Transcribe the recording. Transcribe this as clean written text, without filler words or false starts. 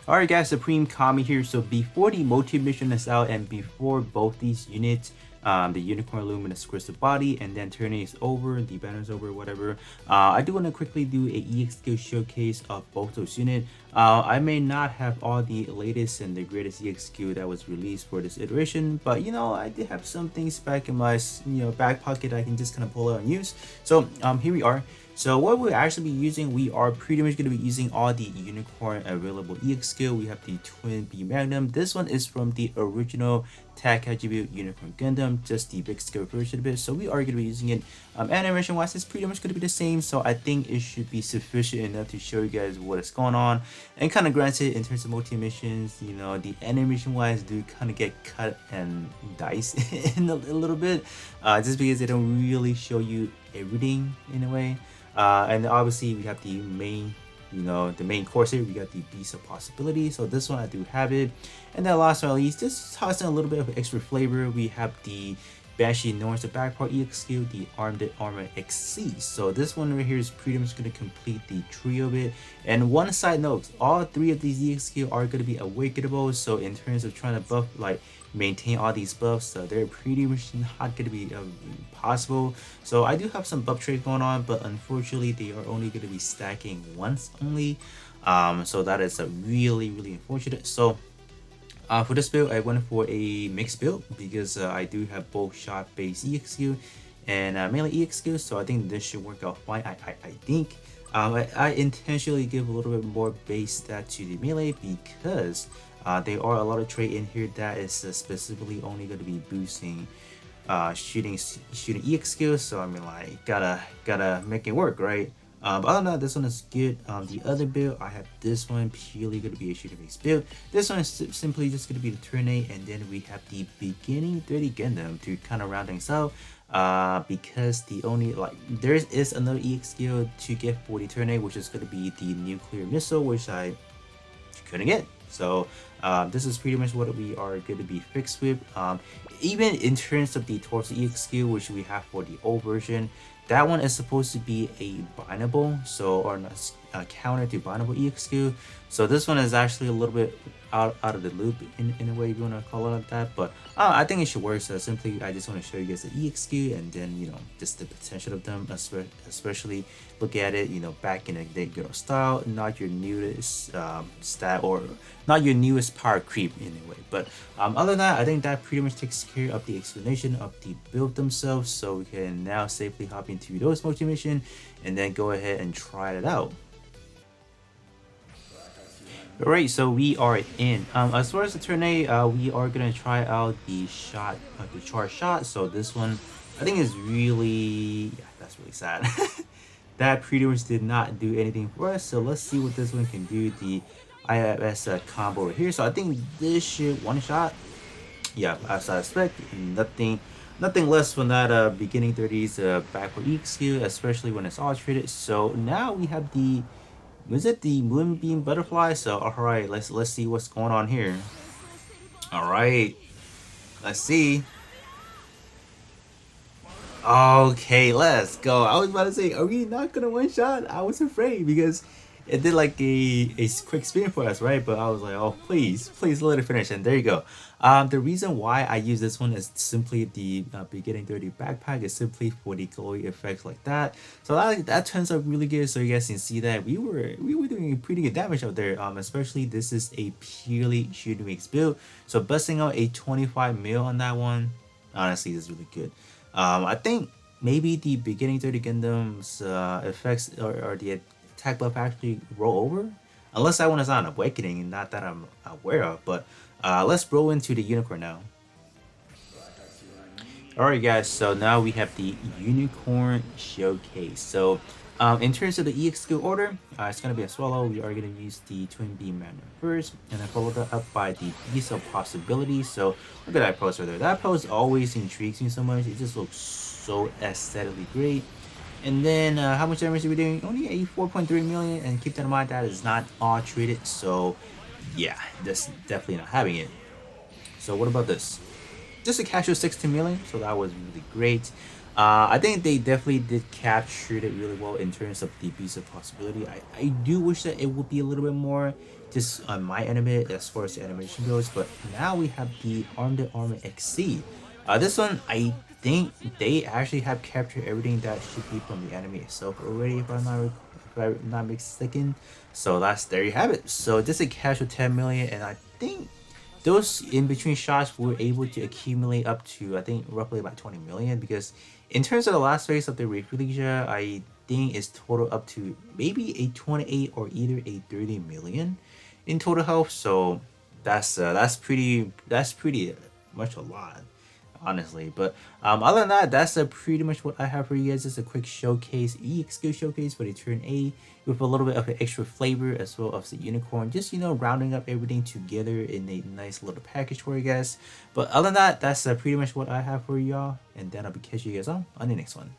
Alright guys, Supreme Kami here. So before the multi-mission is out and before both these units, the Unicorn Luminous Crystal Body and then turning is over, the banner's over, whatever, I do want to quickly do a EX skill showcase of both those units. I may not have all the latest and the greatest EX skill that was released for this iteration, but you know, I did have some things back in my back pocket I can just kind of pull out and use. So here we are. So what we'll actually be using, we are pretty much going to be using all the Unicorn available EX skill. We have the Twin B Magnum. This one is from the original tag attribute Unicorn Gundam, just the big scale version of it. So we are going to be using it. Animation wise, it's pretty much going to be the same. So I think it should be sufficient enough to show you guys what is going on. And kind of granted, in terms of multi missions, you know, the animation wise do kind of get cut and diced in a little bit, just because they don't really show you everything in a way. And obviously we have the main, the main course here. We got the Beast of Possibility. So this one I do have it. And then last but not least, just toss in a little bit of extra flavor. We have the Banshee Norns, the back part EX skill, the Armed Armor XC. So this one right here is pretty much going to complete the trio of it. And one side note, all three of these EX skill are going to be awakenable. So in terms of trying to buff, like maintain all these buffs, they're pretty much not going to be possible. So I do have some buff trades going on, but unfortunately they are only going to be stacking once only. So that is really unfortunate. So for this build, I went for a mixed build because I do have both shot based EX skill and melee EX skill, so I think this should work out fine. I think I intentionally give a little bit more base stat to the melee because there are a lot of trade in here that is specifically only going to be boosting shooting EX skills. So I mean, like, gotta make it work, right? But other than that, this one is good. The other build, I have this one purely going to be a shooting based build. This one is simply just going to be the turn 8, and then we have the beginning 30 Gundam to kind of round things out. Because the only, like, there is another EX skill to get for the turn 8, which is going to be the nuclear missile, which I couldn't get. So this is pretty much what we are going to be fixed with. Even in terms of the torso EX skill, which we have for the old version, that one is supposed to be a bindable, so, or not, counter to bindable EX skill. So this one is actually a little bit out of the loop in a way, if you want to call it like that. But I think it should work. So simply, I just want to show you guys the EX skill and then, just the potential of them, especially look at it, back in the day, style, not your newest stat or not your newest power creep anyway. But other than that, I think that pretty much takes care of the explanation of the build themselves. So we can now safely hop into those multi-mission and then go ahead and try it out. Alright, so we are in. As far as the turn 8, we are gonna try out the shot, the charge shot. So this one, I think is really, that's really sad. That pretty much did not do anything for us. So let's see what this one can do. The IFS combo right here. So I think this should one shot. Yeah, as I expect, nothing less from that beginning 30s backward EX skill, especially when it's all treated. So now we have the, was it the Moonbeam Butterfly? So alright, let's see what's going on here. Alright, let's see. Okay, let's go. I was about to say, are we not gonna one shot? I was afraid because it did like a quick spin for us, right? But I was like, oh, please let it finish. And there you go. The reason why I use this one is simply the beginning 30 backpack is simply for the glowy effects like that. So that turns out really good. So you guys can see that we were doing pretty good damage out there. Especially this is a purely shooting mix build. So busting out a 25 mil on that one, honestly, is really good. I think maybe the beginning 30 Gundam's effects or the attack buff actually roll over, unless that one is on awakening, not that I'm aware of. But let's roll into the unicorn now. Alright guys, so now we have the unicorn showcase. So in terms of the EX skill order, it's going to be a swallow. We are going to use the Twin Beam Magnum first, and then follow that up by the Beast of Possibility. So look at that pose right there. That pose always intrigues me so much. It just looks so aesthetically great. And then how much damage are we doing? Only a 4.3 million, and keep that in mind, that is not all treated. So yeah, that's definitely not having it. So what about this? Just a casual 16 million, so that was really great. I think they definitely did capture it really well in terms of the piece of possibility. I do wish that it would be a little bit more just on my anime as far as the animation goes, but now we have the Arm the Armor XC. This one, I think they actually have captured everything that should be from the anime itself already, if I'm not mistaken. So that's there you have it. So this is a cash of 10 million, and I think those in between shots were able to accumulate up to I think roughly about 20 million, because in terms of the last phase of the Rafflesia, I think is total up to maybe a 28 or either a 30 million in total health. So that's pretty much a lot, honestly. But other than that, that's pretty much what I have for you guys. Just a quick showcase, EX showcase for the turn A with a little bit of an extra flavor as well as the unicorn. Just, you know, rounding up everything together in a nice little package for you guys. But other than that, that's pretty much what I have for y'all. And then I'll be catching you guys on the next one.